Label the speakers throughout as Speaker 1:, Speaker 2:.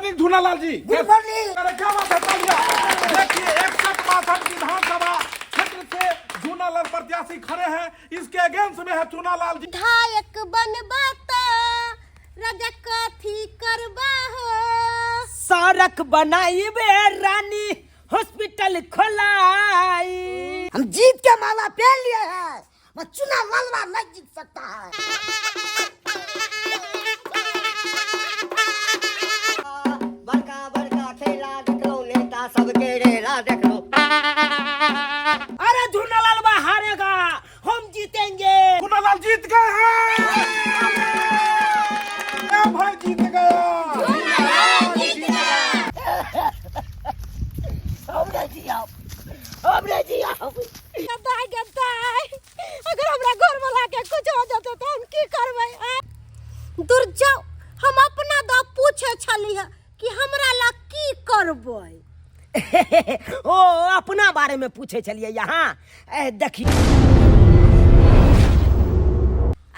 Speaker 1: Morning Jhulelal ji.
Speaker 2: Good morning.
Speaker 1: अरे क्या बात है, तालियां। देखिए 61-62 विधानसभा क्षेत्र से झूलालाल प्रत्याशी खड़े हैं, इसके अगेंस्ट में है चूनालाल जी।
Speaker 3: विधायक बनबा तो राजा कथी करबा हो,
Speaker 2: सड़क बनाइबे रानी हॉस्पिटल खोलाई। हम जीत के माला पहन लिए हैं, मैं चुनाव लड़वा नहीं जीत सकता है। बड़का बड़का खेला देख लो, नेता सबके रेला देख लो। अरे झूलालाल हारेगा, हम जीतेंगे।
Speaker 1: चूनालाल जीत गए हैं। भाई जीत गया।
Speaker 3: अगर हमरा घर वाला के कुछ हो जाते तो हम की करबै? दूर जाओ, हम अपना द पूछे छली है कि हमरा ला की करबै।
Speaker 2: ओ अपना बारे में पूछे चलिए यहाँ देखिए।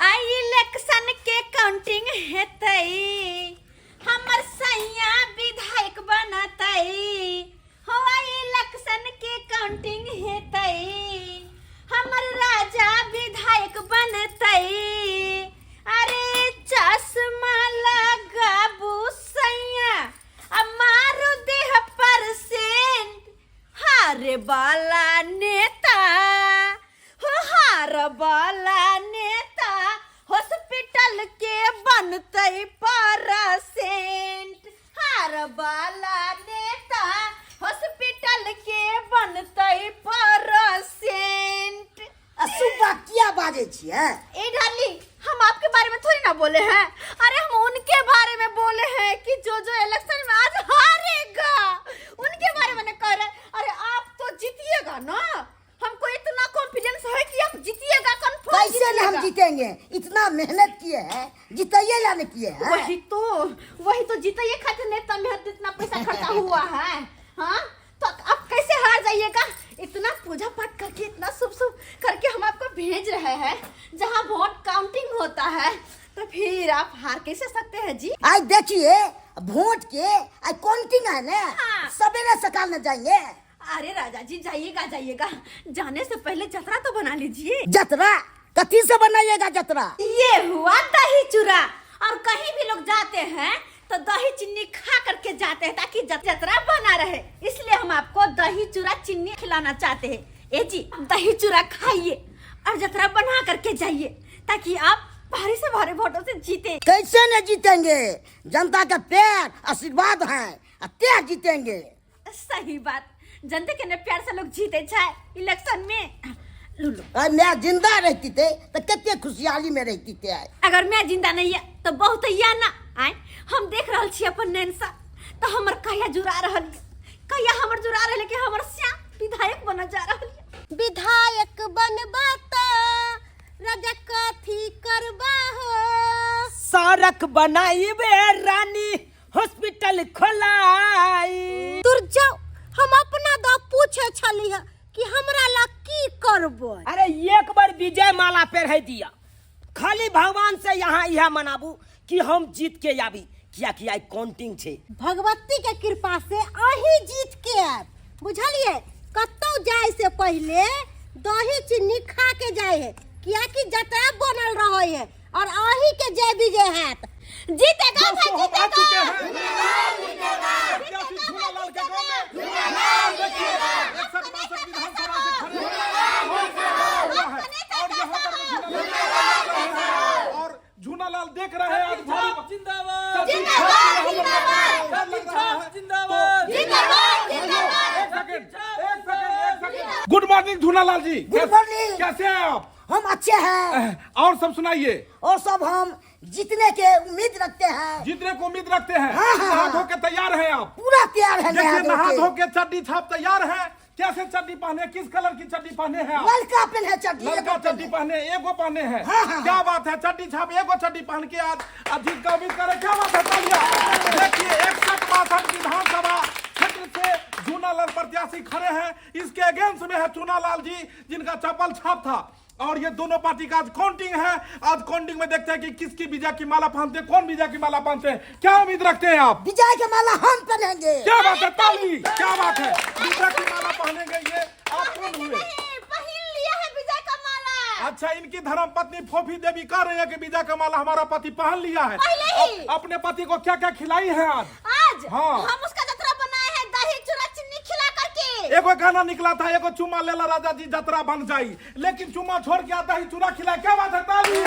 Speaker 3: आई इलेक्शन के काउंटिंग हेतई, हमर सैया विधायक बनतई। हो आई इलेक्शन के काउंटिंग हेतई, हमर राजा विधायक बनतई। अरे चश्मा लगाबू सैया, मारू देह परसेंट। हारे वाला नेता हो, हार वाला नेता हॉस्पिटल के बनतई परसेंट। हार वाला नेता हॉस्पिटल के बनतई परसेंट।
Speaker 2: सुबह क्या बाजे छिए?
Speaker 3: ए ढाली, हम आपके बारे में थोड़ी ना बोले हैं। अरे हम उनके बारे में बोले हैं कि जो इलेक्शन में आज हारेगा, उनके बारे में कह रहे। अरे आप तो जीतिएगा ना, हमको इतना कॉन्फिडेंस है कि आप जीतिएगा, कंफर्म।
Speaker 2: कैसे ना हम जीतेंगे? इतना मेहनत किए हैं, जिताइए लाने किए हैं।
Speaker 3: वही तो जीतिए खातिर नेता मेहनत इतना पैसा खर्चा हुआ है। हाँ तो आप कैसे हार जाइएगा? इतना पूजा पाठ करके, इतना शुभ करके हम आपको भेज रहे हैं जहाँ वोट काउंटिंग होता है, तो फिर आप हार कैसे सकते हैं जी?
Speaker 2: आज देखिए वोट के आज काउंटिंग है ना,
Speaker 3: हाँ।
Speaker 2: सवेरे सकाल में जाएंगे।
Speaker 3: अरे राजा जी जाइएगा जाइएगा, जाने से पहले जतरा तो बना लीजिए।
Speaker 2: जतरा कथी से बनाइएगा? जतरा
Speaker 3: ये हुआ दही चूरा। और कहीं भी लोग जाते हैं तो दही चीनी खा करके जाते हैं ताकि जतरा बना रहे, इसलिए हम आपको दही चूरा चीनी खिलाना चाहते हैं। ए जी दही चूरा खाइए और जतरा बना करके जाइए ताकि आप भारी से भारी वोटों से जीते।
Speaker 2: कैसे न जीतेंगे? जनता का प्यार आशीर्वाद है, क्या जीतेंगे?
Speaker 3: सही बात, जनता के ने प्यार से लोग जीते जाए इलेक्शन में। लुलु
Speaker 2: मैं जिंदा रहती थे तो कितने खुशहाली में रहती थे।
Speaker 3: अगर मैं जिंदा नहीं है तो बहुत या ना आए। हम देख रहल छी अपन नैनसा, तो हमर कहिया जुड़ा रहल, कहिया हमर जुड़ा रहल कि हमर श्याम विधायक बन जा रहल। विधायक बनबा तो राजा कथी करबा हो,
Speaker 2: सड़क बनाइबे रानी हॉस्पिटल खोलाई।
Speaker 3: दूर जाओ, हम अपना द पूछे छली है कि हमरा ला की करबै।
Speaker 2: अरे एक बार विजय माला पहनाई दिया, खाली भगवान से यहाँ यह मनाबू कि हम जीत के आबी, क्या किया काउंटिंग छे।
Speaker 3: भगवती के कृपा से अही जीत के आब, बुझलिए? कतौ जाए से पहले दही चीनी खा के जाए है, क्या कि जतरा बनल रहे है और अही के जय विजय हैत। जीतेगा भाई, जीतेगा।
Speaker 1: और झूलालाल देख रहे हैं आज
Speaker 3: जिंदाबाद जिंदाबाद जिंदाबाद जिंदाबाद।
Speaker 1: Good morning Jhulelal ji.
Speaker 2: Good morning.
Speaker 1: कैसे हैं आप?
Speaker 2: हम अच्छे हैं।
Speaker 1: और सब सुनाइए।
Speaker 2: और सब हम जीतने के उम्मीद रखते हैं।
Speaker 1: जीतने को उम्मीद रखते हैं।
Speaker 2: हाँ, हाँ,
Speaker 1: नहा धो के तैयार हैं आप?
Speaker 2: पूरा तैयार है।
Speaker 1: देखिए नहा धो के चड्डी छाप तैयार है। कैसे चड्डी पहने, किस कलर की चड्डी पहने हैं आप?
Speaker 2: लड़का पहने चड्डी,
Speaker 1: लड़का चड्डी पहने, एगो पहने हैं।
Speaker 2: हाँ।
Speaker 1: क्या बात है, चड्डी छाप एगो चड्डी पहन के आज जीत का उम्मीद करे। क्या बात है, तालियां। देखिए 61-62 विधानसभा क्षेत्र से झूलालाल प्रत्याशी खड़े हैं, इसके अगेंस्ट में है चूनालाल जी जिनका चप्पल छाप था। और ये दोनों पार्टी का आज काउंटिंग है। आज काउंटिंग में देखते हैं कि किसकी विजय की माला पहनते हैं, कौन विजय की माला पहनते हैं। क्या उम्मीद रखते हैं आप?
Speaker 2: विजय की माला हम पहनेंगे।
Speaker 1: क्या बात है, ताली, क्या बात है, विजय की माला पहनेंगे। ये आप कौन हुए?
Speaker 3: पहन लिया है विजय का माला।
Speaker 1: अच्छा, इनकी धर्म पत्नी फोफी देवी कह रही है कि विजय का माला हमारा पति पहन लिया है।
Speaker 3: पहले ही।
Speaker 1: अपने पति को क्या क्या खिलाई है आज? हाँ।
Speaker 3: हम उसका जतरा बनाए हैं, दही चूड़ा चीनी खिला करके।
Speaker 1: एगो गाना निकला था, एगो चुम्मा लेला राजा जी जतरा बन जाई, लेकिन चुम्मा छोड़ के दही चूड़ा खिलाए। क्या बात है, ताली,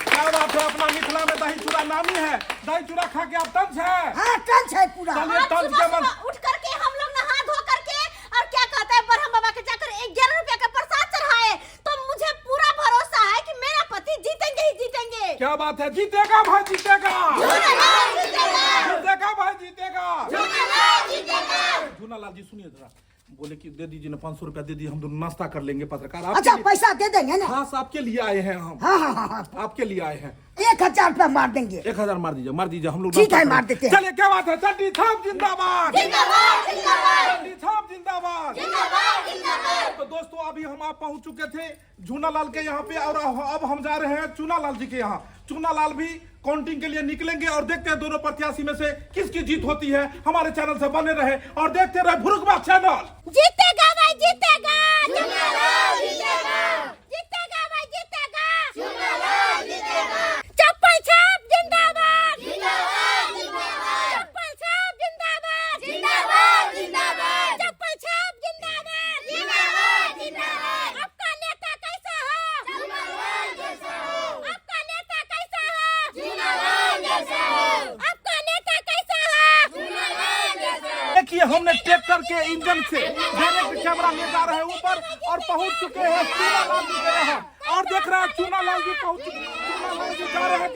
Speaker 1: क्या बात है। अपना मिथिला में दही चूड़ा नामी है। दही चूड़ा खा के आप तंज है?
Speaker 2: हाँ, टंच है पूरा।
Speaker 1: चलिए,
Speaker 3: आज
Speaker 1: तंज
Speaker 3: सुबह
Speaker 1: के मन
Speaker 3: सुबह उठ करके हम लोग नहा धो करके और क्या कहते हैं ब्रह्म बाबा के जाकर 11 रुपया का प्रसाद चढ़ाए, तो मुझे पूरा भरोसा है कि मेरा पति जीतेंगे ही जीतेंगे।
Speaker 1: क्या बात है, जीतेगा भाई, जीतेगा,
Speaker 3: झूलालाल जीतेगा,
Speaker 1: जीतेगा भाई, जीतेगा।
Speaker 3: झूलालाल जीतेगा।
Speaker 1: झूलालाल जी सुनिए जरा, बोले कि दे दीजिए ना 500 रुपया दे दीजिए, हम दोनों नाश्ता कर लेंगे। पत्रकार आपके
Speaker 2: अच्छा,
Speaker 1: लिए-
Speaker 2: पैसा दे देंगे ना?
Speaker 1: खास आपके लिए आए हैं हम।
Speaker 2: हाँ हाँ हाँ हाँ,
Speaker 1: आपके लिए आए हैं।
Speaker 2: 1000 रुपया मार देंगे।
Speaker 1: 1000 मार दीजिए, मार दीजिए, हम लोग
Speaker 2: ठीक
Speaker 1: नाश्ता
Speaker 2: है,
Speaker 1: करेंगे।
Speaker 2: मार देते हैं।
Speaker 1: चलिए, क्या बात है, चड्डी छाप जिंदाबाद,
Speaker 3: जिंदाबाद जिंदाबाद
Speaker 1: चड्डी छाप जिंदाबाद।
Speaker 3: जिंदाबाद जिंदाबाद।
Speaker 1: तो दोस्तों, अभी हम आप पहुंच चुके थे झूनालाल के यहाँ पे, और अब हम जा रहे हैं चूनालाल जी के यहाँ। चूनालाल भी काउंटिंग के लिए निकलेंगे और देखते हैं दोनों प्रत्याशी में से किसकी जीत होती है। हमारे चैनल से बने रहे और देखते रहे भुरुकबा चैनल।
Speaker 3: जीतेगा भाई, जीतेगा, झूलालाल जीतेगा, जीतेगा भाई, जीतेगा, झूलालाल जीतेगा। चप्पल छाप जिंदाबाद, जिंदाबाद जिंदाबाद। चप्पल छाप जिंदाबाद, जिंदाबाद जिंदाबाद। चप्पल छाप जिंदाबाद, जिंदाबाद जिंदाबाद। आपका नेता कैसा हो? झूलालाल जैसा हो। आपका नेता कैसा हो? झूलालाल जैसा हो। आपका नेता कैसा हो? झूलालाल जैसा हो।
Speaker 1: देखिए, हमने ट्रैक्टर के इंजन से डायरेक्ट कैमरा ले जा रहे हैं ऊपर और पहुंच चुके हैं चूनालाल जी के यहाँ। और देख रहे हैं चूनालाल जी पहुंच चुके, चूनालाल जी जा रहे हैं।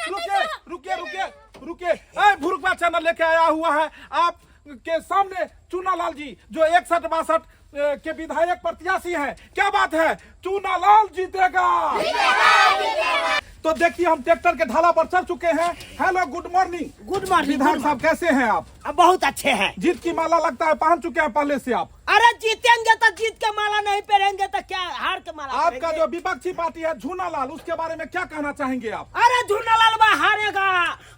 Speaker 1: रुके रुके रुके रुके, भुरुकबा चैनल लेके आया हुआ है आप के सामने चूनालाल जी, जो 61-62 के विधायक प्रत्याशी हैं। क्या बात है, चूनालाल जीतेगा। तो देखिए, हम ट्रैक्टर के ढाला पर चढ़ चुके हैं। Hello, good morning.
Speaker 2: Good morning.
Speaker 1: विधायक साहब, कैसे हैं आप?
Speaker 2: बहुत अच्छे हैं।
Speaker 1: जीत की माला लगता है पहन चुके हैं पहले से आप।
Speaker 2: अरे जीतेंगे तो जीत के माला नहीं पहनेंगे तो क्या हार के माला
Speaker 1: आपका
Speaker 2: पहनेंगे?
Speaker 1: जो विपक्षी पार्टी है झूनालाल, उसके बारे में क्या कहना चाहेंगे आप?
Speaker 2: अरे झूलालाल हारेगा,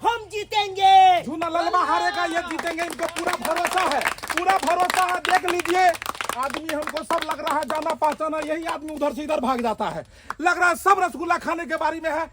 Speaker 2: हम जीतेंगे।
Speaker 1: झूनालाल हारेगा, ये जीतेंगे, इनको पूरा भरोसा है, पूरा भरोसा है। देख लीजिए, आदमी हमको सब लग रहा है जाना पहचाना, यही आदमी उधर से इधर भाग जाता है। लग रहा है सब रसगुल्ला खाने के बारे में है।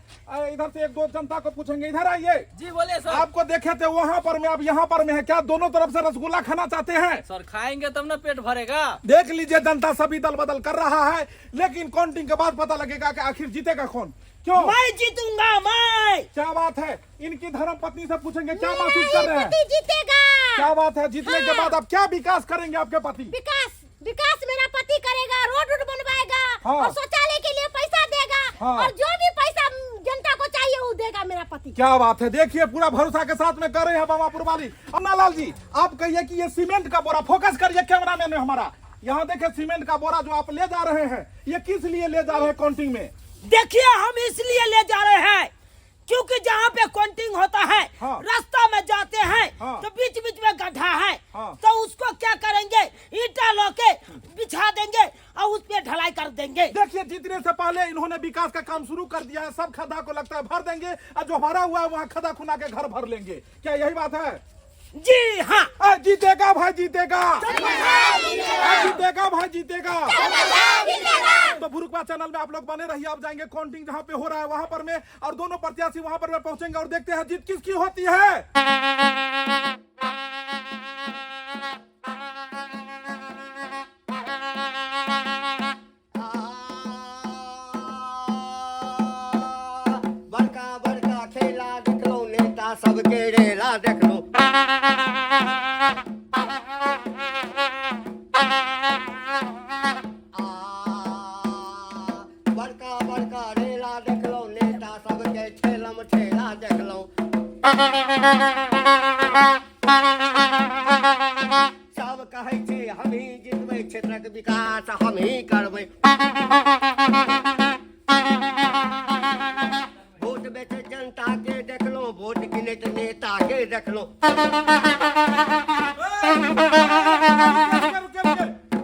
Speaker 1: इधर से एक दो जनता को पूछेंगे, इधर आइए
Speaker 4: जी बोले सर।
Speaker 1: आपको देखे थे वहाँ पर में, अब यहाँ पर में है, क्या दोनों तरफ से रसगुल्ला खाना चाहते हैं?
Speaker 4: सर खाएंगे तब ना पेट भरेगा।
Speaker 1: देख लीजिए, जनता सभी दल बदल कर रहा है, लेकिन काउंटिंग के बाद पता लगेगा कि आखिर जीतेगा कौन। क्यों?
Speaker 2: मैं जीतूंगा, मैं।
Speaker 1: क्या बात है, इनकी धर्म पत्नी से पूछेंगे क्या महसूस कर रहे हैं।
Speaker 3: पति जीतेगा।
Speaker 1: क्या बात है, जीतने के बाद आप क्या विकास करेंगे आपके पति?
Speaker 3: विकास विकास मेरा पति करेगा, रोड बनवाएगा,
Speaker 1: हाँ।
Speaker 3: और शौचालय के लिए पैसा देगा,
Speaker 1: हाँ।
Speaker 3: और जो भी पैसा जनता को चाहिए वो देगा मेरा पति।
Speaker 1: क्या बात है, देखिए पूरा भरोसा के साथ में कर रहे हैं बामापुर वाली। अन्नालाल जी, आप कहिए कि ये सीमेंट का बोरा, फोकस करिए कैमरा मैन हमारा, यहाँ देखिए सीमेंट का बोरा जो आप ले जा रहे हैं, ये किस लिए ले जा रहे हैं काउंटिंग में?
Speaker 2: देखिए, हम इसलिए ले जा रहे हैं क्योंकि जहाँ पे काउंटिंग होता है,
Speaker 1: हाँ।
Speaker 2: रास्ता में जाते हैं,
Speaker 1: हाँ।
Speaker 2: तो बीच बीच में गड्ढा है,
Speaker 1: हाँ।
Speaker 2: तो उसको क्या करेंगे, ईटा लोके बिछा देंगे और उस पे ढलाई कर देंगे।
Speaker 1: देखिए, जीतने से पहले इन्होंने विकास का काम शुरू कर दिया है। सब खड्डा को लगता है भर देंगे, और जो भरा हुआ है वहाँ खड्डा खुना के घर भर लेंगे। क्या यही बात है?
Speaker 2: जी हाँ।
Speaker 1: जीतेगा भाई, जीतेगा, जीतेगा भाई, जीतेगा। तो भुरुकबा चैनल में आप लोग बने रहिए। आप जाएंगे काउंटिंग जहाँ पे हो रहा है वहां पर में, और दोनों प्रत्याशी वहां पर में पहुंचेंगे और देखते हैं जीत किसकी होती है।
Speaker 5: बड़का बड़का खेला देख लो, नेता सबके रेला देख लो। बड़का बड़का रेला देख लो, नेता सबके ठेलम ठेला देख लो। सब कहै छै हम ही जितबै, क्षेत्रक विकास हम ही करबै। वोट बेचे जनता के देख लो, वोट गिने नेता के देख लो।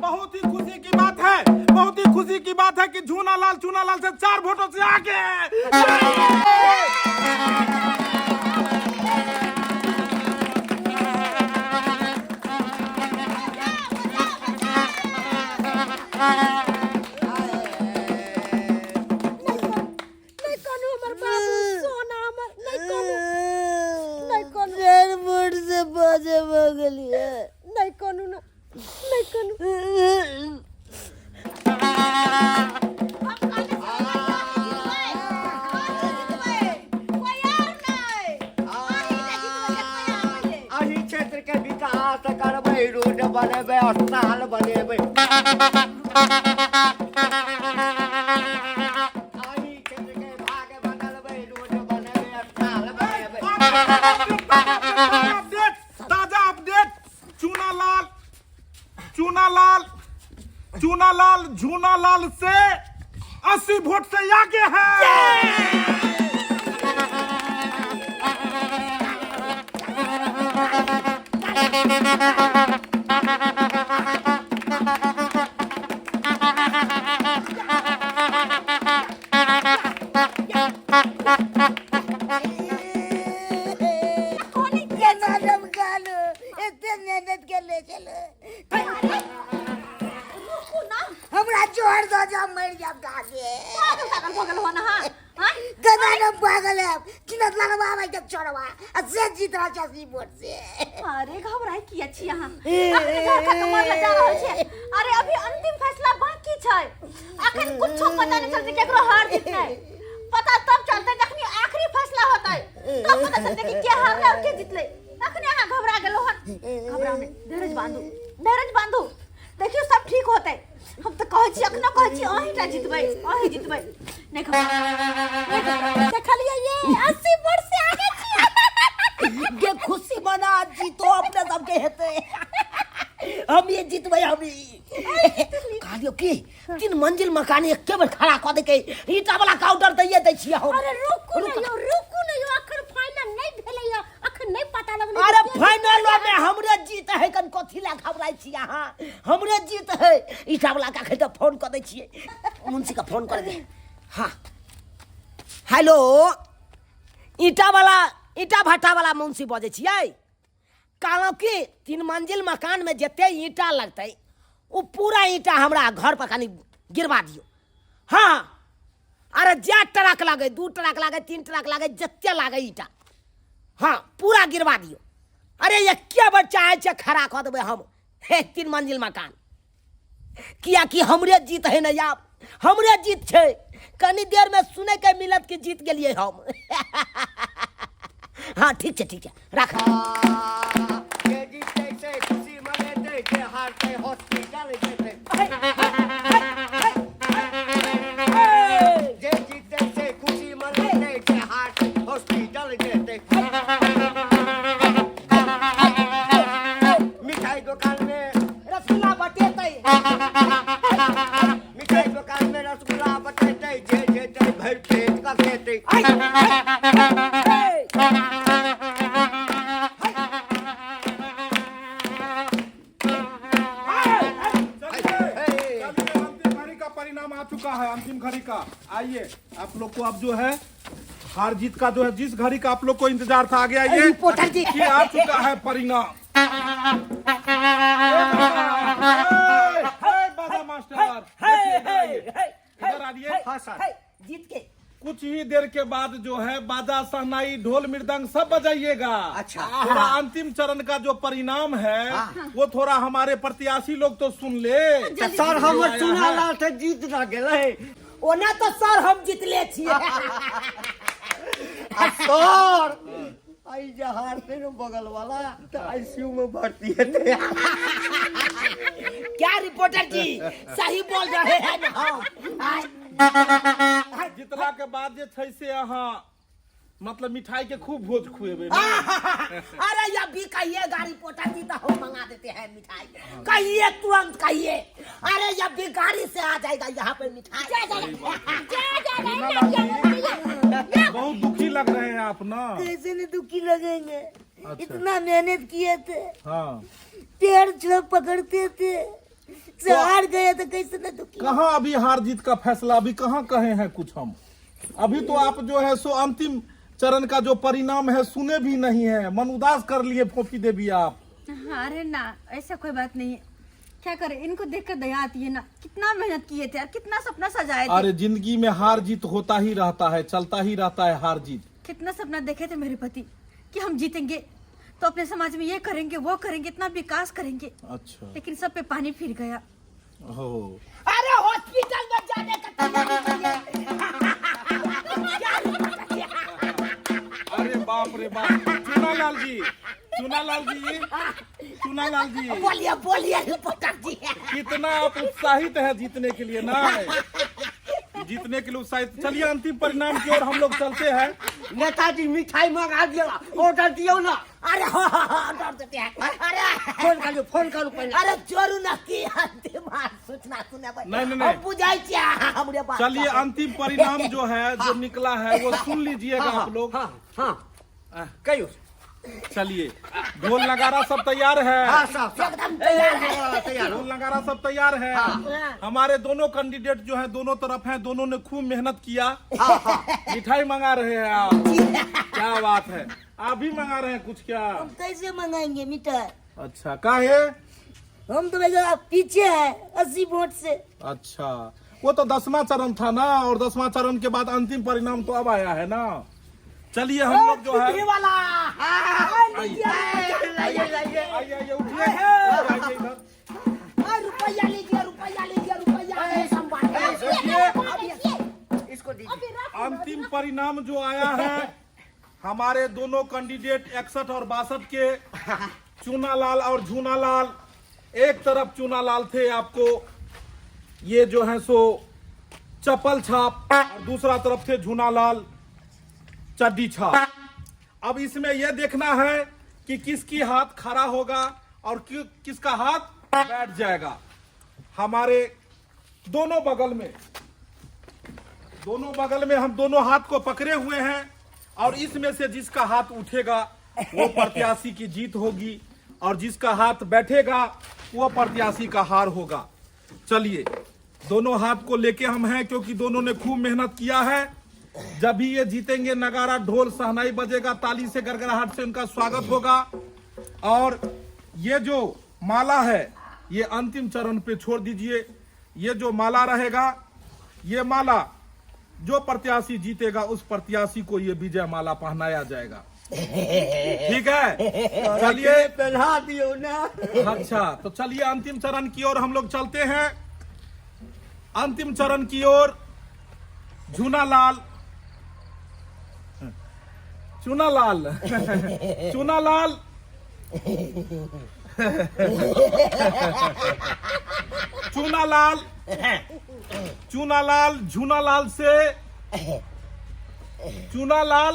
Speaker 1: बहुत ही खुशी की बात है, बहुत ही खुशी की बात बात है कि चूनालाल से 4 वोटों से आगे है।
Speaker 3: नहीं कौन हमर बाबू सोना हमर नहीं कौन
Speaker 2: डेढ़ वोट से बाजे बगलिए
Speaker 3: नहीं कौन ना नहीं कौन
Speaker 5: अही क्षेत्र के विकास करबै, रोड बनेबै, अस्पताल बनेबै। अही क्षेत्र के भाग बदलबै, रोड बनेबै, अस्पताल बनेबै।
Speaker 1: अपडेट, ताजा अपडेट। झूनालाल से 80 वोट से आगे है।
Speaker 2: मेहनत के ले चलो हमरा जोड़ दो जा मर जाब गागे
Speaker 3: पागल हो ना हां
Speaker 2: कदा न पागल है चिनत लगवा भाई तक छोड़वा से जीत रहा छै वोट से।
Speaker 3: अरे घबराई की अछि यहां अपने घर का कमर लगा रहल छै। अरे अभी अंतिम फैसला बाकी छै, अखन कुछो पता नहीं चलते केकरो हार जीत नहीं पता तब चलते जखनी आखिरी फैसला होतै तब पता चलते कि के हारले और के जीतले। अखनी अहाँ घबरा गेलो हन, घबराओ नहीं, धैर्य बांधू देखियो सब ठीक होतै। हम तो कहै छी अखनो कहै छी अहीटा जीतबै नहीं घबरा देखलिए ये 80 वोट से आगे छी।
Speaker 2: ये खुशी मना जीतो अपने सबके हेते हम ये जीतबै हम कहलियो की 3 मंजिल मकान एके बार खड़ा क दे के ईटा वाला काउंटर दैये दै छी हम।
Speaker 3: अरे रुकू नहीं अखन फाइनल नहीं भेलैया, अखन नहीं पता लगलै।
Speaker 2: अरे फाइनल में हमरे जीत है कन कथि ला घबराई छी अहाँ, हमरे जीत है। ईटा वाला का खै त फोन क दै छियै, मुंशी का फोन कर दे। हां हेलो ईटा भट्टा वाला मुंशी बजे छियै। कहलौ कि 3 मंजिल मकान में जते ईटा लगतै वो पूरा ईटा हमरा घर पर कनी गिरवा दियो। हाँ अरे जे ट्रक लागे 2 ट्रक लागे 3 ट्रक लागे जते लागे ईटा हाँ पूरा गिरवा दियो। अरे ये क्या बच्चा है छे खड़ा कर देबे हम 3 मंजिल मकान, किया कि हमरे जीत है न याब हमरे जीत छे। कनी देर में सुने के मिलत कि जीत गेलिए हम। हाँ ठीक है रख।
Speaker 5: जे जीतै से खुशी मनेतै, जे हारतै हॉस्पिटल जेतै। जे जीतै से खुशी मनेतै, जे हारतै हॉस्पिटल जेतै। मिठाई दुकान में
Speaker 2: रसगुल्ला बटेतै,
Speaker 5: मिठाई दुकान में रसगुल्ला बटेतै, जे जेतै भरि पेट का खेतै।
Speaker 1: अंतिम घड़ी का आइए आप लोग को अब जो है हार जीत का जो है जिस घड़ी का आप लोग को इंतजार था आगे आइए
Speaker 2: रिपोर्टर जी
Speaker 1: ये आ चुका है परिणाम। बाबा मास्टर इधर आइए।
Speaker 5: हाँ सर
Speaker 2: जीत के
Speaker 1: कुछ ही देर के बाद जो है बाजा सहनाई ढोल मृदंग सब बजाइएगा।
Speaker 5: अच्छा।
Speaker 1: थोड़ा अंतिम चरण का जो परिणाम है वो थोड़ा हमारे प्रत्याशी लोग तो सुन ले।
Speaker 5: सर हमर चूनालाल से जीत ना गेलै।
Speaker 2: ओना तो सर हम जीतले छियै।
Speaker 5: सर आई जहार से न बगल वाला तो आईसीयू में भर्ती है।
Speaker 2: क्या रिपोर्टर जी सही बोल रहे हैं ना हम।
Speaker 1: जितला के बाद जे छै से अहाँ मतलब मिठाई के खूब भोज खुएबे।
Speaker 2: अरे या भी कहिए गाड़ी पोटा जी तो हम मंगा देते हैं मिठाई, कहिए तुरंत कहिए। अरे या भी गाड़ी से आ जाएगा यहाँ पे मिठाई।
Speaker 1: बहुत दुखी लग रहे हैं आप ना।
Speaker 2: कैसे नहीं दुखी लगेंगे, इतना मेहनत किए थे।
Speaker 1: हाँ
Speaker 2: पेड़ छो पकड़ते थे, से हार गए तो कैसे न दुखी।
Speaker 1: कहाँ अभी हार जीत का फैसला, अभी कहाँ कहे हैं कुछ हम। अभी तो आप जो है सो अंतिम चरण का जो परिणाम है सुने भी नहीं है, मन उदास कर लिए फोफी देवी आप।
Speaker 3: अरे ना, ऐसा कोई बात नहीं है। क्या करें, इनको देखकर दया आती है ना। कितना मेहनत किए थे यार, कितना सपना सजाए थे।
Speaker 1: अरे जिंदगी में हार जीत होता ही रहता है, चलता ही रहता है हार जीत।
Speaker 3: कितना सपना देखे थे मेरे पति कि हम जीतेंगे तो अपने समाज में ये करेंगे वो करेंगे, इतना विकास करेंगे,
Speaker 1: अच्छा
Speaker 3: लेकिन सब पे पानी फिर गया।
Speaker 1: हो
Speaker 2: अरे हॉस्पिटल में जाने का तैयारी करिए।
Speaker 1: अरे बाप रे बाप। चुनालाल जी, चुनालाल जी, चुनालाल जी,
Speaker 2: बोलिए बोलिए रिपोर्टर जी।
Speaker 1: कितना आप उत्साहित है जीतने के लिए ना, जीतने के लिए उत्साहित। चलिए अंतिम परिणाम की ओर हम लोग चलते हैं।
Speaker 5: नेताजी मिठाई मंगा दिया, ऑर्डर दियो ना।
Speaker 2: अरे ऑर्डर देते हैं। अरे
Speaker 5: फोन करू पहले।
Speaker 2: अरे जोरू ना की अंतिम सूचना सुने भाई।
Speaker 1: नहीं, नहीं, नहीं।
Speaker 2: अब बुझाई क्या हमरे बात।
Speaker 1: चलिए अंतिम परिणाम जो है जो निकला है वो सुन लीजिएगा आप लोग।
Speaker 5: हाँ कहियो।
Speaker 1: चलिए ढोल नगारा सब तैयार है,
Speaker 5: हाँ साहब
Speaker 2: एकदम तैयार है।
Speaker 5: तैयार हो।
Speaker 1: ढोल नगारा सब तैयार है। हमारे दोनों कैंडिडेट जो है दोनों तरफ हैं, दोनों ने खूब मेहनत किया। मिठाई मंगा रहे हैं आप, क्या बात है। आप भी मंगा रहे हैं कुछ क्या?
Speaker 2: हम कैसे मंगाएंगे मिठाई?
Speaker 1: अच्छा काहे?
Speaker 2: हम तो भैया पीछे है 80 वोट से।
Speaker 1: अच्छा वो तो 10वां चरण था ना, और 10वां चरण के बाद अंतिम परिणाम तो अब आया है ना। चलिए हम लोग जो है
Speaker 2: पिछले वाला
Speaker 1: आइए आइए उठिए, आइए इधर।
Speaker 2: रुपया लीजिए रुपया लीजिए रुपया
Speaker 5: इसको दीजिए।
Speaker 1: अंतिम परिणाम जो आया है हमारे दोनों कैंडिडेट 61 और 62 के, चूनालाल और झूनालाल। एक तरफ चूनालाल थे आपको ये जो है सो चप्पल छाप, और दूसरा तरफ थे झूनालाल चड्डी छाप। अब इसमें यह देखना है कि किसकी हाथ खड़ा होगा और किसका हाथ बैठ जाएगा। हमारे दोनों बगल में हम दोनों हाथ को पकड़े हुए हैं, और इसमें से जिसका हाथ उठेगा वो प्रत्याशी की जीत होगी, और जिसका हाथ बैठेगा वो प्रत्याशी का हार होगा। चलिए दोनों हाथ को लेके हम हैं, क्योंकि दोनों ने खूब मेहनत किया है। जब भी ये जीतेंगे नगारा ढोल सहनाई बजेगा, ताली से गड़गड़ाहट से उनका स्वागत होगा। और ये जो माला है ये अंतिम चरण पे छोड़ दीजिए। ये जो माला रहेगा, ये माला जो प्रत्याशी जीतेगा उस प्रत्याशी को ये विजय माला पहनाया जाएगा। ठीक है, चलिए
Speaker 5: पहना दियो ना।
Speaker 1: अच्छा तो चलिए अंतिम चरण की ओर हम लोग चलते हैं। अंतिम चरण की ओर झूनालाल, चूनालाल, चूनालाल, चूनालाल, चूनालाल झूनालाल से, चूनालाल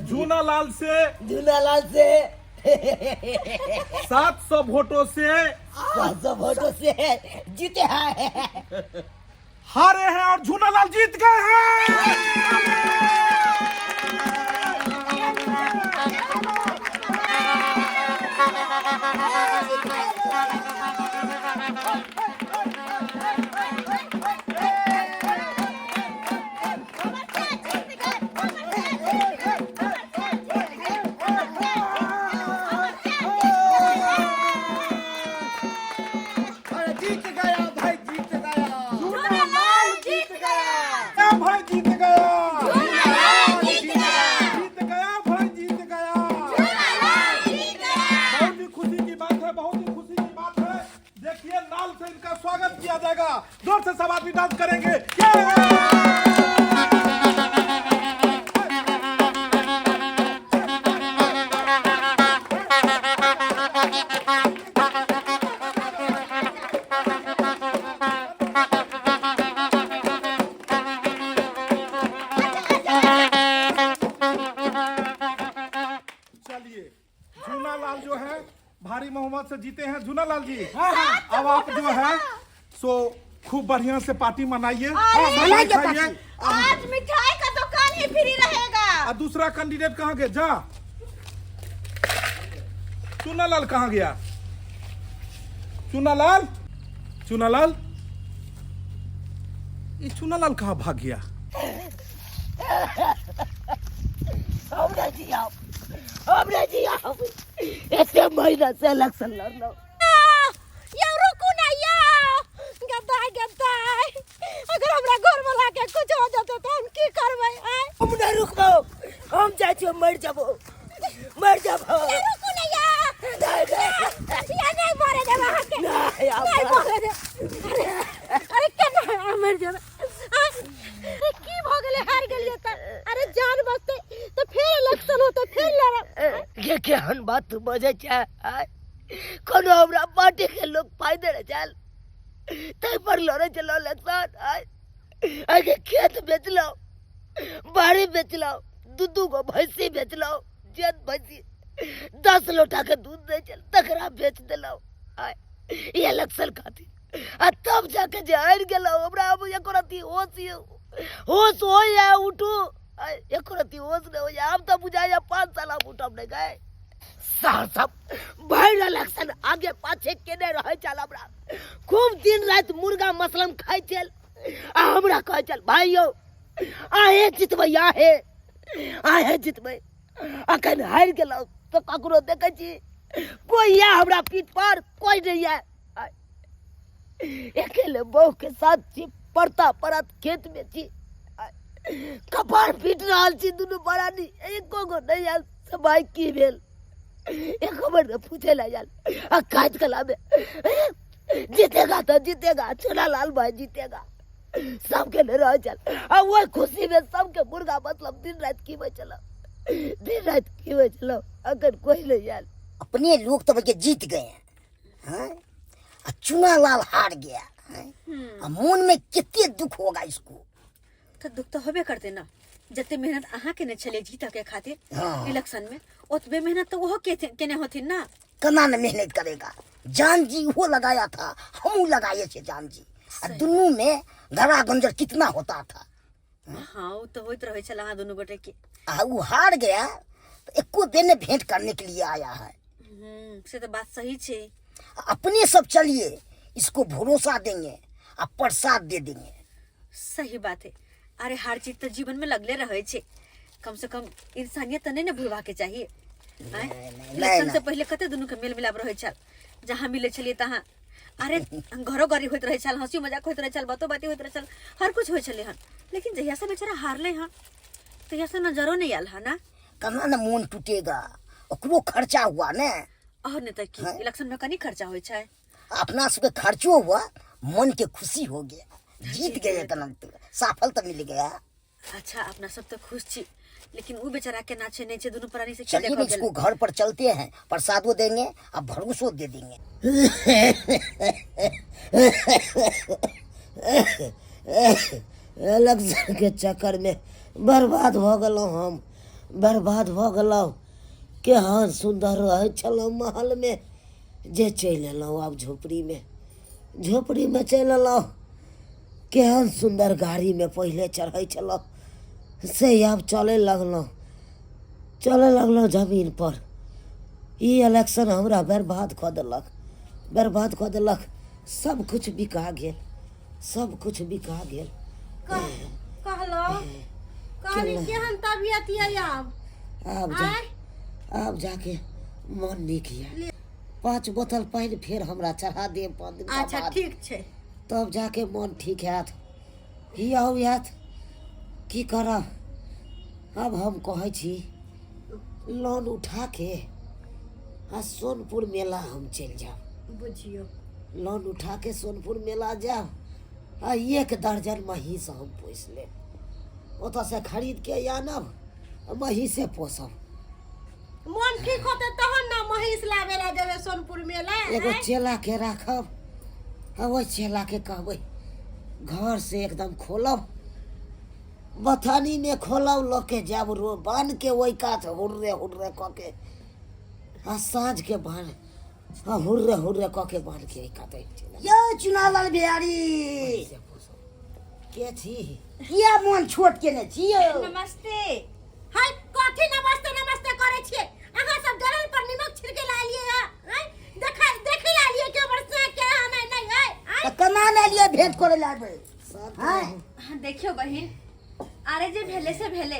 Speaker 1: झूनालाल से
Speaker 2: झूलालाल से
Speaker 1: 700 वोटों से
Speaker 2: 700 वोटों से जीते हैं।
Speaker 1: हारे हैं और झूनालाल जीत गए हैं।
Speaker 5: जीत गया भाई, जीत गया।
Speaker 3: झूलालाल जीत गया।
Speaker 1: भाई जीत गया,
Speaker 3: झूलालाल जीत गया।
Speaker 1: जीत गया भाई, जीत गया।
Speaker 3: झूलालाल जीत गया।
Speaker 1: बहुत ही खुशी की बात है, बहुत ही खुशी की बात है। देखिए नाल से इनका स्वागत किया जाएगा, जोर से सब आदमी डांस करेंगे। चलिए झूनालाल जो है भारी मोहम्मद से जीते हैं। झूनालाल जी अब आप जो है सो खूब बढ़िया से पार्टी मनाइए, मिठाई खाइए।
Speaker 3: आज मिठाई का दुकान ही फ्री रहेगा।
Speaker 1: और दूसरा कैंडिडेट कहाँ गया? जा चूनालाल कहाँ गया? चूनालाल चुनालाल, ये चुनालाल कहाँ भाग गया?
Speaker 2: हमरे जी आओ ऐसे महीना से इलेक्शन लड़ना
Speaker 3: या रुकू ना या गद्दाई अगर हमरा घर में लाके कुछ हो जाते तो हम की करबै?
Speaker 2: हम नहीं रुकबो, हम जाय छियै मर जाबो
Speaker 3: रुकू ना या नहीं मारे दे वहां के नहीं मारे दे। अरे केना मर जाबे? अरे की भ गेले? हार गेलिए त अरे जान बचते तो फिर इलेक्शन होते फिर लड़।
Speaker 2: ये केहन बात तू बजे छै? कोनो हमरा पार्टी के लोग फायदे रे चल तै पर लड़े चलो इलेक्शन। आगे खेत बेच लो, बाड़ी बेच लो, दूधू को भैंसी बेच लो, जेत भैंसी 10 लोटा के दूध दे चल तकरा बेच देलो ये इलेक्शन खातिर। आ तब जाके जे हार गेलो हमरा अब एको रती होश हो या उठू एको रती होश न हो या। अब तो बुझाया 5 साल हम उठब नहीं गए सब भर इलेक्शन आगे पाछे केने रहे चल हमरा खूब दिन रात मुर्गा मसलम खाई चल आ हमरा कह चल भाइयो आहे जितबै आहे जितबै। अखन हार गेलो तो ककरो देखे छी कोई या हमरा पीठ पर कोई नहीं है। अकेले बहू के साथ छी पड़ता परत खेत में छी कपार पीट रहल छी दुनू बरानी एको गो नहीं आयल सब भाई की भेल एक खबर पूछे ला जाल आ काज कला में जीतेगा तो जीतेगा चुनालाल भाई जीतेगा सबके ले रह चल आ वो खुशी में सबके मुर्गा मतलब दिन रात की चलो अगर कोई नहीं यार
Speaker 6: अपने लोग तो भैया जीत गए हैं और चुनालाल हार गया है। मन में कितने दुख होगा इसको।
Speaker 3: तो दुख तो होबे करते ना जते मेहनत अहाँ के ने चले जीत के खातिर इलेक्शन में ओतबे मेहनत तो वो केने होथिन ना।
Speaker 6: कना न मेहनत करेगा जान जी वो लगाया था हम लगाए थे जान जी दोनों में गड़ा गंजर कितना होता था।
Speaker 3: हाँ वो तो होइत रहे चला दोनों गोटे के।
Speaker 6: वो हार गया तो एको दिन भेंट करने के लिए आया है।
Speaker 3: से तो बात सही छे।
Speaker 6: अपने सब चलिए इसको भरोसा देंगे और प्रसाद दे देंगे।
Speaker 3: सही बात है। अरे हार जीत तो जीवन में लगले रहे छे कम से कम इंसानियत तो नहीं ना भूलवा के चाहिए। इलेक्शन से पहले कते दोनों के मेल मिलाप रहे चल जहाँ मिले चलिए तहाँ अरे घरों घरी होते रहे चल हंसी मजाक होते रहे चल बातों बातें होते रहे चल हर कुछ हो चले हन। लेकिन जहिया से बेचारा हारले हन तहिया से नजरों नहीं आल है ना।
Speaker 6: कना न मन टूटेगा ओकरो खर्चा हुआ ने
Speaker 3: और नहीं तो की इलेक्शन में कनी खर्चा होय छै
Speaker 6: अपना सबके खर्चो हुआ मन के खुशी हो गया जीत गए तना सफल तो मिल गया।
Speaker 3: अच्छा अपना सब तो खुश छी लेकिन वो बेचारा के नाचे नहीं छे दोनों प्राणी से
Speaker 6: चलिए ना इसको घर पर चलते हैं प्रसादो देंगे और भरोसो दे देंगे।
Speaker 2: इलेक्शन के चक्कर में बर्बाद हो गलो हम बर्बाद हो गलो केहन सुंदर रहे चलो महल में जे चल एलो अब झोपड़ी में चल एलो केहन सुंदर गाड़ी में पहले चढ़े चलो से अब चले लगलो जमीन पर। ये इलेक्शन हमरा बर्बाद कऽ देलक सब कुछ बिका गेल
Speaker 3: कहलो कहली केहन तबियत ये
Speaker 2: अब जाके मन नीक है 5 बोतल पानी फिर हमरा चढ़ा दे 5 दिन
Speaker 3: अच्छा
Speaker 2: बाद
Speaker 3: ठीक छे
Speaker 2: तब जाके मन ठीक हैत हियात की करब। अब हम कहै छी लोन उठा के आ सोनपुर मेला हम चल जाओ
Speaker 3: बुझियो
Speaker 2: लोन उठा के सोनपुर मेला जाओ आ 1 दर्जन महीस हम पोस लेब ओतऽ से खरीद के आनब महीसे पोसब।
Speaker 3: मन ठीक होते तहन ना महिष लावे ला जेबे सोनपुर मेला।
Speaker 2: एगो चेला के राखब आ ओइ चेला के कहबै घर से एकदम खोलब बथानी में खोलब लोग के जब रो बांध के ओइ कात हुर्रे क के आ साँझ के बांध हुर्रे क के बांध के कात
Speaker 6: यो चुनालाल बिहारी
Speaker 2: के छी
Speaker 6: किया मन छोट के ने छियो।
Speaker 3: नमस्ते हाय कथी नमस्ते करे छिए अहाँ सब गरल पर नमक छिड़के ला लिए हाय देखै ला लिए के वर्षा के हमें नहीं है
Speaker 6: तो लिए भेंट करे लागे हैं
Speaker 3: हाँ, देखियो बहन अरे जे भेले से भेले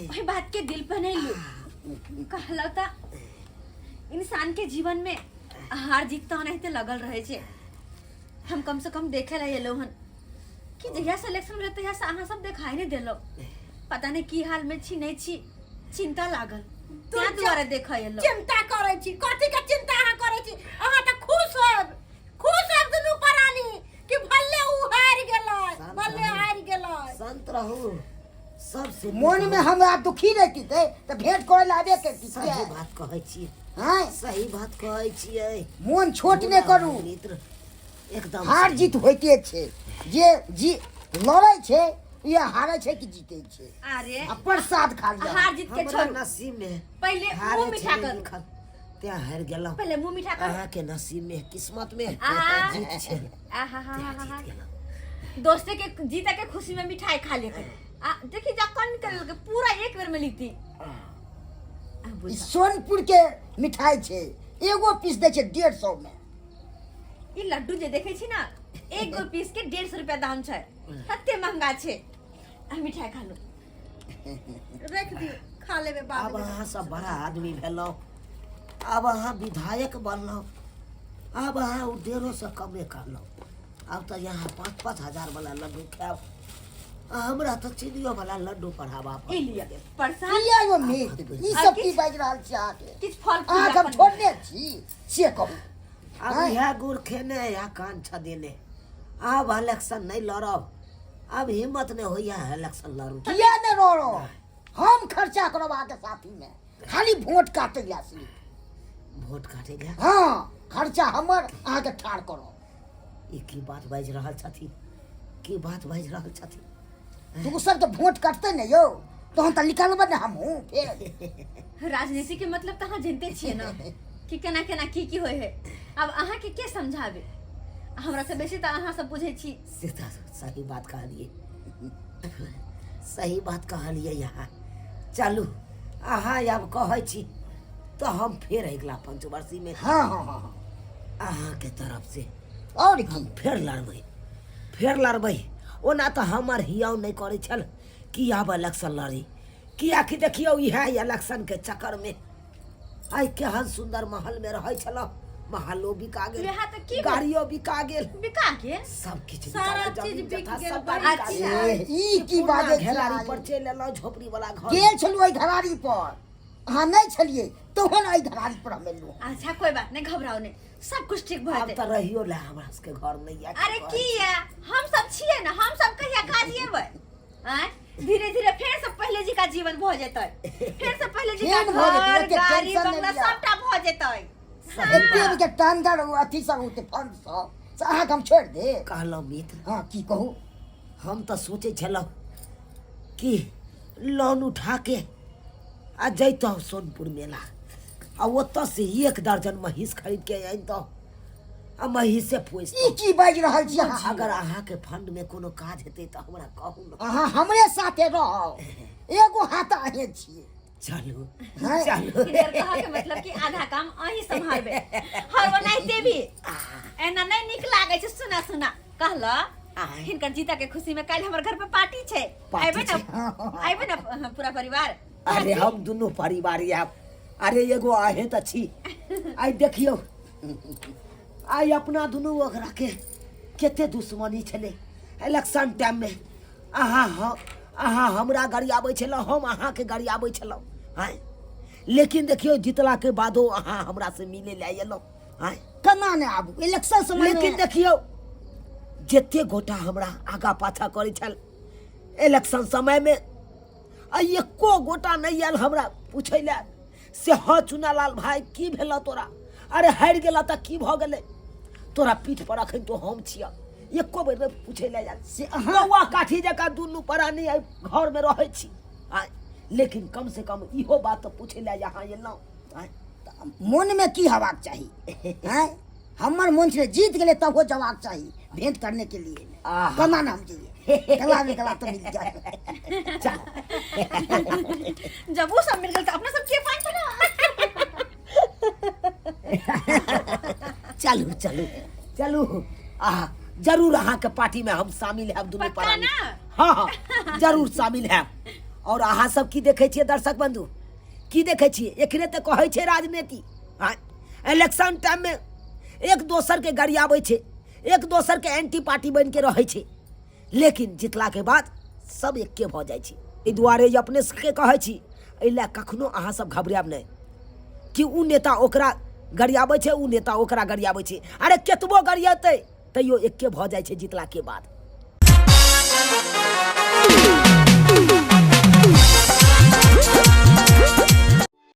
Speaker 3: वही बात के दिल पर नहीं लू कहला था इंसान के जीवन में हार जीत तो नहीं लगल रहे छे। हम कम से कम देखे रहे लोहन कि जहिया सिलेक्शन भेल तहिया से अहाँ सब देखाई नहीं देलो पता नहीं की हाल में छी नहीं छी चिंता लागल क्या दुआरे देखा ये लोग
Speaker 2: चिंता करे छी कथी के चिंता अहाँ करे छी अहाँ त खुश होब दुनू प्राणी कि भले उ हार गेलै
Speaker 6: संत रहू सबसे मन में हमरा दुखी रहती थे तो भेंट करे लाबे के
Speaker 5: सही बात कहै छी
Speaker 6: हैं
Speaker 5: सही बात कहै छियै
Speaker 6: मन छोट नहीं करू
Speaker 5: मित्र एकदम
Speaker 6: हार जीत होइते छे जे जी लड़ै छे ये हारे छे कि जीते छे
Speaker 3: अरे
Speaker 6: आ प्रसाद खा लिया
Speaker 3: हार जीत के
Speaker 5: हमरा
Speaker 3: छोड़
Speaker 5: नसीब में
Speaker 3: पहले मुंह मीठा कर
Speaker 5: त्या हार गेलौ
Speaker 3: पहले मुंह मीठा कर
Speaker 5: अहाँ के नसीब में किस्मत में
Speaker 3: आहा।
Speaker 5: जीत छे
Speaker 3: आहा दोस्ते के जीता के खुशी में मिठाई खा लेते देखी जा कौन निकल के पूरा एक बेर में लीती
Speaker 6: ई सोनपुर के मिठाई छे एगो पीस दे छे 150 में
Speaker 3: ई लड्डू जे देखे छी ना एक गो पीस के 150 रुपया दाम छै कते महंगा छे मिठाई खा लो रख दियो खा लेबे बाद
Speaker 5: अब
Speaker 3: में
Speaker 5: अहाँ सब बड़ा आदमी भेलौ अब अहाँ विधायक बनलौ अब अहाँ 1.5 से कमे करलौ अब तो यहाँ 5-5 हजार वाला लड्डू खाओ हमरा तो चीनियों वाला लड्डू पढ़ावा
Speaker 3: ई लिया प्रसाद
Speaker 6: लिया यो मीट ई सब की बाज रहल छी आके
Speaker 3: किछ फल
Speaker 6: आ
Speaker 3: फूल
Speaker 6: हम छोड़ने छी से कहू
Speaker 5: अब यह गुड़ खेने या कान छदेने अब इलेक्शन नहीं लड़ब अब हिम्मत नहीं होइया इलेक्शन लड़ू
Speaker 6: किया ने रोरो हम खर्चा करब आके साथी में खाली वोट काटे ला सी
Speaker 5: वोट काटे गया
Speaker 6: हां खर्चा हमर आके ठाड़ करो
Speaker 5: ई की बात बाज रहल छथि की बात बाज रहल छथि
Speaker 6: तू सब तो वोट काटते न यो तो हम त निकालबे न हम फिर
Speaker 3: राजनीति के मतलब तो अहाँ जानते छिए ना कि केना केना की होय है अब अहाँ के समझाबे हमरा से बेसी तो अहाँ सब बुझे छी
Speaker 5: सीधा सही बात कहलिए सही बात कहलिए यहाँ चलू अहाँ अब कहै छी तो हम फिर अगला पंचवर्षी में
Speaker 6: हां हां हां
Speaker 5: अहाँ के तरफ से
Speaker 6: और की
Speaker 5: फिर लड़बै ओना तो हमर हियाव नहीं करे छल कि आब इलेक्शन लड़ी किया कि देखियो इह इलेक्शन के चक्कर में आई केहन सुंदर महल में रहे छल महलो बिका गेल
Speaker 3: यहाँ तो की
Speaker 5: गाड़ियों बिका गेल
Speaker 3: बिका के
Speaker 5: सब किछ
Speaker 3: सारा चीज बिक गेल अच्छा
Speaker 6: ई की बाजे
Speaker 5: घेरारी पर चल एलो झोपड़ी वाला घर
Speaker 6: गेल छलु ओइ घरारी पर अहाँ नहीं छलिए तोहन ओइ घरारी पर हम एलु
Speaker 3: अच्छा कोई बात नहीं घबराओ नहीं सब कुछ ठीक भ
Speaker 5: अब
Speaker 3: जेतै
Speaker 5: तो रहियो ले हमरा के घर नहीं है
Speaker 3: अरे की है हम सब छिए ना हम सब कहिया काजिएबै हैं धीरे धीरे फिर से पहले जी का जीवन भ जेतै फिर से पहले जी का
Speaker 6: केहन भ जेतै?
Speaker 3: घर
Speaker 6: एते
Speaker 3: गाड़ी
Speaker 6: टेंशन
Speaker 3: बंगला
Speaker 6: नहि लिअ।
Speaker 3: सबटा भ जेतै
Speaker 6: एते के टंडर अथी सब होते फंड सब अहाँ हम छोड़ दे
Speaker 5: कहलो मित्र
Speaker 6: हां की कहू
Speaker 5: हम तो सोचे छलौ कि लोन उठा के आ जैतो सोनपुर मेला आ ओतऽ से 1 दर्जन महिष खरीद के आइतो आ महिष से पोस
Speaker 6: ई की बाज रहल छी अहाँ
Speaker 5: अगर अहाँ के फंड में कोनो काज हेतै तो हमरा कहू न
Speaker 6: अहाँ हमरे साथे रहो एगो हाथ आहे छी
Speaker 5: चलू
Speaker 6: हैं?
Speaker 5: चलू
Speaker 3: इधर कहा के मतलब कि आधा काम अही संभालबे हर बनाइते भी एना नहीं निक लागे छै सुना सुना कहला हिनकर जीता के खुशी में काल हमर घर पे पार्टी छै
Speaker 5: पार्टी
Speaker 3: आइबे ना पूरा परिवार
Speaker 5: अरे हम दुनू परिवार आब अरे एगो आहे त छी आई देखियो आई अपना दुनू ओकरा के केते दुश्मनी छले इलेक्शन टाइम में अहाँ हमरा गाड़ी आबै छल हम अहाँ के गाड़ी आबै छल हैं लेकिन देखियो जितला के बादो अहाँ हमरा से मिले ले एलो हैं
Speaker 6: केना ने आबू इलेक्शन समय
Speaker 5: लेकिन देखियो जते गोटा हमरा आगा पाछा करे छल इलेक्शन समय में आई एको गोटा नहीं आयल हमरा पूछे ले से हाँ चुनालाल भाई की भेल तोरा अरे हारि गेला त की भ गेलै तोरा पीठ पर अखन तो हम छिया एको बेर पूछे ले जा
Speaker 6: से
Speaker 5: कौआ काठी जका दुनू प्राणी घर में रहे छी आ लेकिन कम से कम इहो बात तो पूछे ले यहाँ एलौ
Speaker 6: मन में की हवाक चाहिए हैं हमर मन से जीत गेले तब हो जवाब चाहिए भेंट करने के लिए कमा नाम चाहिए गला में गला तो मिल जाए
Speaker 3: जब वो सब मिल गए तो अपना सब के पास ना
Speaker 5: चलू चलू चलू जरूर अहाँ के पार्टी में हम शामिल हैब दुनू
Speaker 3: पक्का
Speaker 5: प्राणी
Speaker 3: ना?
Speaker 5: हाँ हाँ जरूर शामिल हैब। और अहाँ सब की देखे छियै दर्शक बंधु, की देखे छियै, एकरे तो कहे छै राजनीति। हाँ, इलेक्शन टाइम में एक दोसर के गरियाबै छै, एक दोसर के एंटी पार्टी बन के रहे छै, लेकिन जितला के बाद सब एके भ जाइ छै। एहि दुआरे अपने सबके कहै छी, एहि लए कखनो अहाँ सब घबरायब नहीं कि उ नेता ओकरा गरियाबै छै, उ नेता ओकरा गरियाबै छै। अरे केतबो गरियातै तैयो एके भ जाइ छै जितला के बाद।